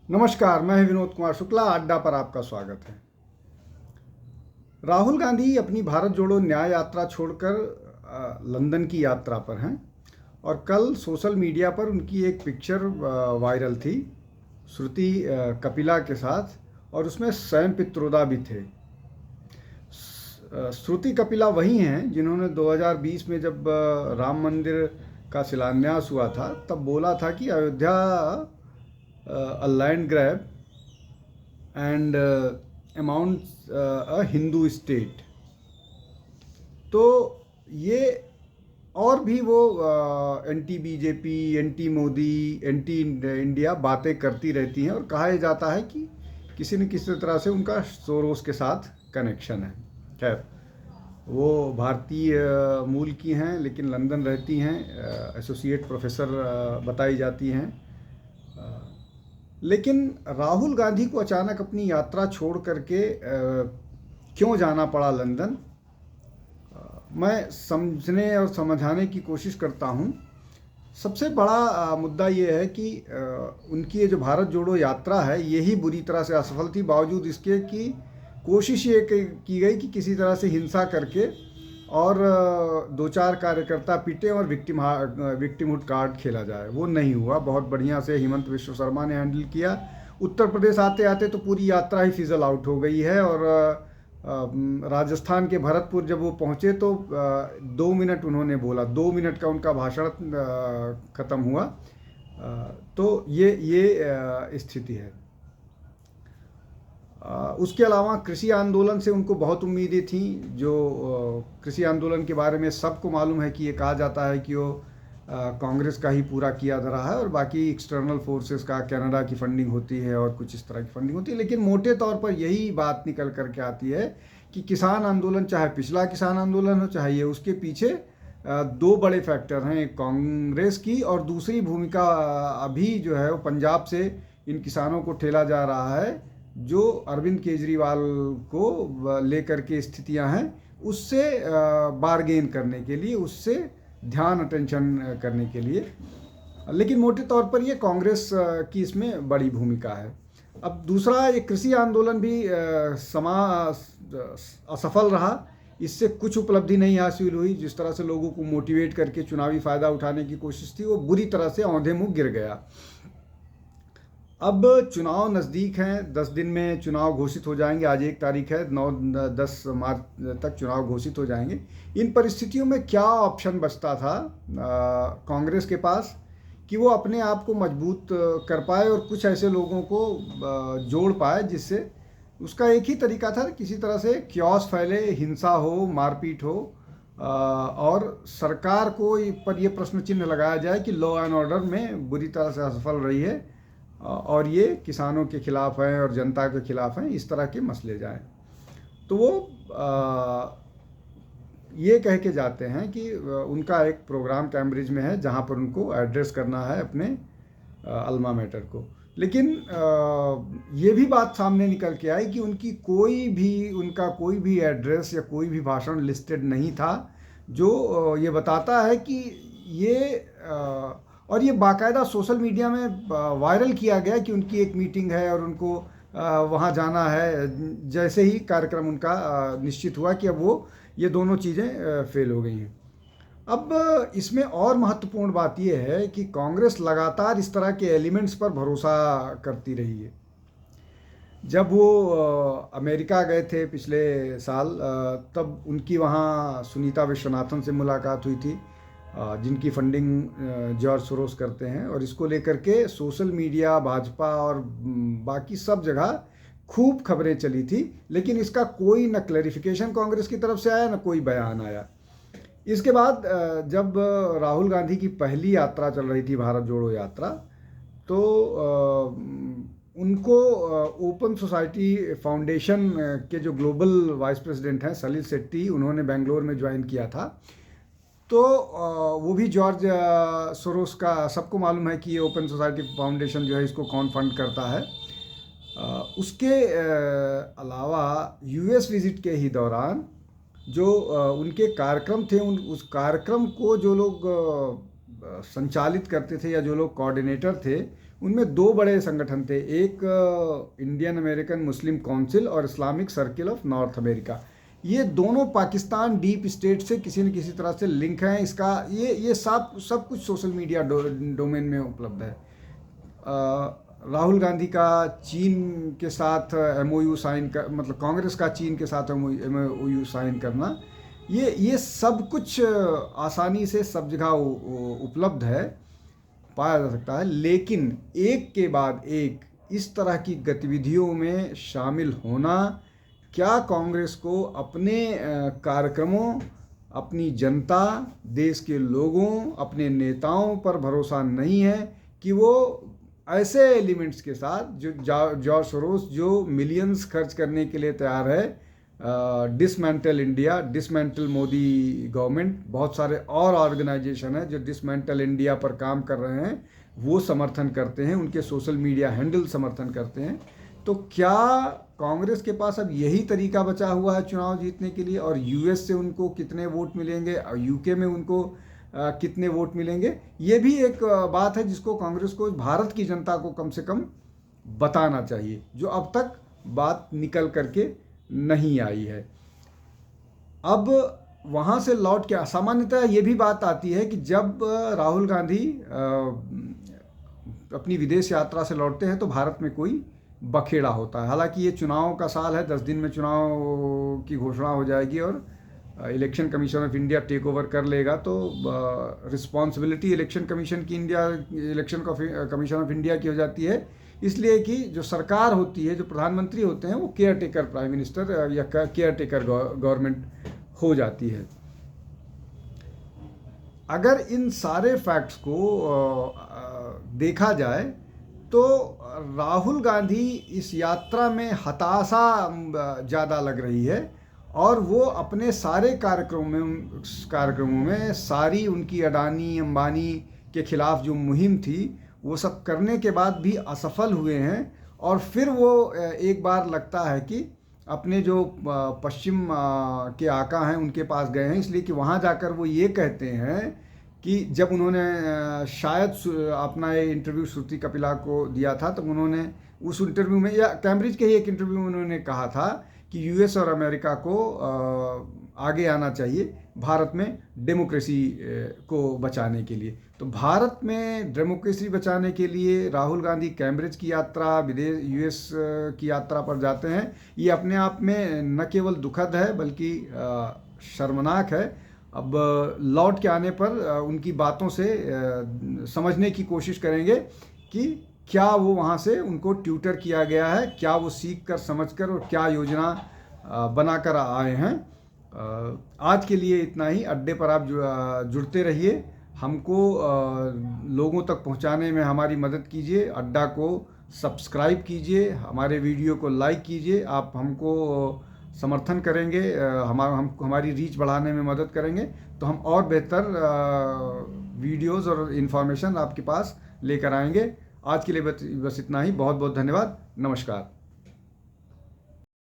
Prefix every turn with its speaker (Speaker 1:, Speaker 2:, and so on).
Speaker 1: नमस्कार, मैं विनोद कुमार शुक्ला। अड्डा पर आपका स्वागत है। राहुल गांधी अपनी भारत जोड़ो न्याय यात्रा छोड़कर लंदन की यात्रा पर हैं और कल सोशल मीडिया पर उनकी एक पिक्चर वायरल थी श्रुति कपिला के साथ, और उसमें सैम पित्रोदा भी थे। श्रुति कपिला वही हैं जिन्होंने 2020 में जब राम मंदिर का शिलान्यास हुआ था तब बोला था कि Ayodhya a land grab and amounts a Hindu state। तो ये और भी वो anti BJP, anti Modi, anti India बातें करती रहती हैं और कहा जाता है कि किसी न किसी तरह से उनका सोरोस के साथ कनेक्शन है। खैर, वो भारतीय मूल की हैं लेकिन लंदन रहती हैं, एसोसिएट प्रोफेसर बताई जाती हैं। लेकिन राहुल गांधी को अचानक अपनी यात्रा छोड़ करके क्यों जाना पड़ा लंदन, मैं समझने और समझाने की कोशिश करता हूँ। सबसे बड़ा मुद्दा ये है कि उनकी ये जो भारत जोड़ो यात्रा है यही बुरी तरह से असफल थी, बावजूद इसके कि कोशिश ये की गई कि किसी तरह से हिंसा करके और दो चार कार्यकर्ता पिटे और विक्टिमहुड कार्ड खेला जाए। वो नहीं हुआ। बहुत बढ़िया से हिमंत विश्व शर्मा ने हैंडल किया। उत्तर प्रदेश आते आते तो पूरी यात्रा ही फिजल आउट हो गई है, और राजस्थान के भरतपुर जब वो पहुँचे तो 2 मिनट उन्होंने बोला, 2 मिनट का उनका भाषण ख़त्म हुआ। तो ये स्थिति है। उसके अलावा कृषि आंदोलन से उनको बहुत उम्मीदें थी। जो कृषि आंदोलन के बारे में सबको मालूम है कि ये कहा जाता है कि वो कांग्रेस का ही पूरा किया जा रहा है और बाकी एक्सटर्नल फोर्सेस का, कनाडा की फंडिंग होती है और कुछ इस तरह की फंडिंग होती है। लेकिन मोटे तौर पर यही बात निकल करके आती है कि किसान आंदोलन, चाहे पिछला किसान आंदोलन हो चाहे ये, उसके पीछे 2 बड़े फैक्टर हैं। एक कांग्रेस की और दूसरी भूमिका अभी जो है वो पंजाब से इन किसानों को ठेला जा रहा है, जो अरविंद केजरीवाल को लेकर के स्थितियां हैं, उससे बारगेन करने के लिए, उससे ध्यान अटेंशन करने के लिए। लेकिन मोटे तौर पर ये कांग्रेस की इसमें बड़ी भूमिका है। अब दूसरा, ये कृषि आंदोलन भी असफल रहा। इससे कुछ उपलब्धि नहीं हासिल हुई। जिस तरह से लोगों को मोटिवेट करके चुनावी फ़ायदा उठाने की कोशिश थी, वो बुरी तरह से औंधे मुँह गिर गया। अब चुनाव नज़दीक हैं, 10 दिन में चुनाव घोषित हो जाएंगे। आज 1 तारीख है, 9-10 मार्च तक चुनाव घोषित हो जाएंगे। इन परिस्थितियों में क्या ऑप्शन बचता था कांग्रेस के पास कि वो अपने आप को मजबूत कर पाए और कुछ ऐसे लोगों को जोड़ पाए, जिससे उसका एक ही तरीका था, किसी तरह से क्योस फैले, हिंसा हो, मारपीट हो, और सरकार को पर यह प्रश्न चिन्ह लगाया जाए कि लॉ एंड ऑर्डर में बुरी तरह से असफल रही है और ये किसानों के खिलाफ हैं और जनता के खिलाफ हैं, इस तरह के मसले जाएं। तो वो ये कह के जाते हैं कि उनका एक प्रोग्राम कैम्ब्रिज में है जहाँ पर उनको एड्रेस करना है अपने अल्मा मैटर को। लेकिन ये भी बात सामने निकल के आई कि उनका कोई भी एड्रेस या कोई भी भाषण लिस्टेड नहीं था, जो ये बताता है कि ये और ये बाकायदा सोशल मीडिया में वायरल किया गया कि उनकी एक मीटिंग है और उनको वहाँ जाना है। जैसे ही कार्यक्रम उनका निश्चित हुआ कि अब वो ये दोनों चीज़ें फेल हो गई हैं। अब इसमें और महत्वपूर्ण बात यह है कि कांग्रेस लगातार इस तरह के एलिमेंट्स पर भरोसा करती रही है। जब वो अमेरिका गए थे पिछले साल, तब उनकी वहाँ सुनीता विश्वनाथन से मुलाकात हुई थी, जिनकी फंडिंग जॉर्ज सोरोस करते हैं, और इसको लेकर के सोशल मीडिया, भाजपा और बाकी सब जगह खूब खबरें चली थी। लेकिन इसका कोई न क्लैरिफिकेशन कांग्रेस की तरफ से आया, न कोई बयान आया। इसके बाद जब राहुल गांधी की पहली यात्रा चल रही थी, भारत जोड़ो यात्रा, तो उनको ओपन सोसाइटी फाउंडेशन के जो ग्लोबल वाइस प्रेसिडेंट हैं सलिल शेट्टी, उन्होंने बेंगलोर में ज्वाइन किया था। तो वो भी जॉर्ज सोरोस का, सबको मालूम है कि ये ओपन सोसाइटी फाउंडेशन जो है इसको कौन फंड करता है। उसके अलावा यूएस विजिट के ही दौरान जो उनके कार्यक्रम थे, उस कार्यक्रम को जो लोग संचालित करते थे या जो लोग कोऑर्डिनेटर थे, उनमें दो बड़े संगठन थे, एक इंडियन अमेरिकन मुस्लिम काउंसिल और Islamic circle of north America. ये दोनों पाकिस्तान डीप स्टेट से किसी न किसी तरह से लिंक हैं। इसका ये सब कुछ सोशल मीडिया डोमेन में उपलब्ध है। राहुल गांधी का चीन के साथ MOU साइन कर, मतलब कांग्रेस का चीन के साथ MOU साइन करना, ये सब कुछ आसानी से सब जगह उपलब्ध है, पाया जा सकता है। लेकिन एक के बाद एक इस तरह की गतिविधियों में शामिल होना, क्या कांग्रेस को अपने कार्यक्रमों, अपनी जनता, देश के लोगों, अपने नेताओं पर भरोसा नहीं है कि वो ऐसे एलिमेंट्स के साथ जो जॉर्ज सोरोस जो मिलियंस खर्च करने के लिए तैयार है, dismantle India, dismantle Modi government, बहुत सारे और ऑर्गेनाइजेशन हैं जो डिसमेंटल इंडिया पर काम कर रहे हैं, वो समर्थन करते हैं, उनके सोशल मीडिया हैंडल समर्थन करते हैं। तो क्या कांग्रेस के पास अब यही तरीका बचा हुआ है चुनाव जीतने के लिए? और US से उनको कितने वोट मिलेंगे और UK में उनको कितने वोट मिलेंगे? ये भी एक बात है जिसको कांग्रेस को भारत की जनता को कम से कम बताना चाहिए, जो अब तक बात निकल करके नहीं आई है। अब वहाँ से लौट के सामान्यतः ये भी बात आती है कि जब राहुल गांधी अपनी विदेश यात्रा से लौटते हैं तो भारत में कोई बखेड़ा होता है। हालांकि ये चुनाव का साल है, 10 दिन में चुनाव की घोषणा हो जाएगी और election commission of India take over कर लेगा, तो रिस्पॉन्सिबिलिटी इलेक्शन कमीशन की इलेक्शन कमीशन ऑफ इंडिया की हो जाती है। इसलिए कि जो सरकार होती है, जो प्रधानमंत्री होते हैं, वो केयर टेकर प्राइम मिनिस्टर या केयर टेकर गवर्नमेंट हो जाती है। अगर इन सारे फैक्ट्स को देखा जाए तो राहुल गांधी इस यात्रा में हताशा ज़्यादा लग रही है और वो अपने सारे कार्यक्रमों में सारी उनकी अडानी अंबानी के खिलाफ जो मुहिम थी वो सब करने के बाद भी असफल हुए हैं। और फिर वो एक बार लगता है कि अपने जो पश्चिम के आका हैं उनके पास गए हैं, इसलिए कि वहाँ जाकर वो ये कहते हैं कि जब उन्होंने शायद अपना ये इंटरव्यू श्रुति कपिला को दिया था, तब उन्होंने उस इंटरव्यू में, या कैम्ब्रिज के ही एक इंटरव्यू में उन्होंने कहा था कि US और अमेरिका को आगे आना चाहिए भारत में डेमोक्रेसी को बचाने के लिए। तो भारत में डेमोक्रेसी बचाने के लिए राहुल गांधी कैम्ब्रिज की यात्रा, विदेश US की यात्रा पर जाते हैं। ये अपने आप में न केवल दुखद है बल्कि शर्मनाक है। अब लौट के आने पर उनकी बातों से समझने की कोशिश करेंगे कि क्या वो वहाँ से उनको ट्यूटर किया गया है, क्या वो सीख कर समझ कर और क्या योजना बनाकर आए हैं। आज के लिए इतना ही। अड्डे पर आप जुड़ते रहिए, हमको लोगों तक पहुँचाने में हमारी मदद कीजिए। अड्डा को सब्सक्राइब कीजिए, हमारे वीडियो को लाइक कीजिए। आप हमको समर्थन करेंगे, हमारी रीच बढ़ाने में मदद करेंगे, तो हम और बेहतर वीडियोज़ और इन्फॉर्मेशन आपके पास लेकर आएंगे। आज के लिए बस इतना ही। बहुत बहुत धन्यवाद। नमस्कार।